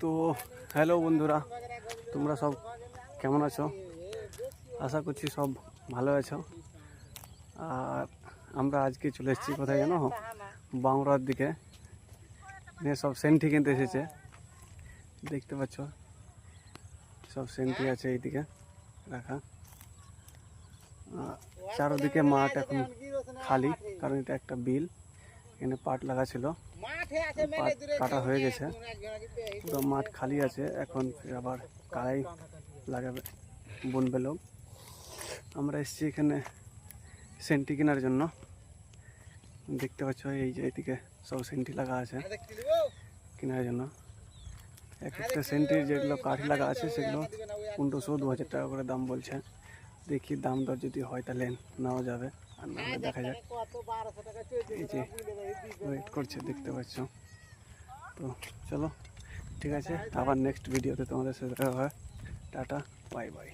তো হ্যালো বন্ধুরা, তোমরা সব কেমন আছো? আশা করছি সব ভালো আছো। আর আমরা আজকে চলে এসেছি কোথায় জানো, বাংলার দিকে। নিয়ে সব সেন্টি কিনতে এসেছে, দেখতে পাচ্ছ সব সেন্টি আছে এইদিকে রাখা। চারদিকে মাঠ এখন খালি, কারণ এটা একটা বিল। এখানে পাট লাগা ছিল, পাট কাটা হয়ে গেছে, পুরো মাঠ খালি আছে। এখন আবার কাড়াই লাগাবে, বুনবে লোক। আমরা এসেছি এখানে সেন্টি কেনার জন্য। দেখতে পাচ্ছ এই যে এদিকে সব সেন্টি লাগা আছে কেনার জন্য। এক একটা সেন্টির যেগুলো কাঠি লাগা আছে সেগুলো 1500-2000 টাকা করে দাম বলছে। দেখি দাম দর যদি হয় তাহলে নেওয়া যাবে, আর না হলে দেখা যাক। এই যে ওয়েট করছে, দেখতে পাচ্ছ। তো চলো, ঠিক আছে, আবার নেক্সট ভিডিওতে তোমাদের সাথে দেখা হয়। Tata, bye bye.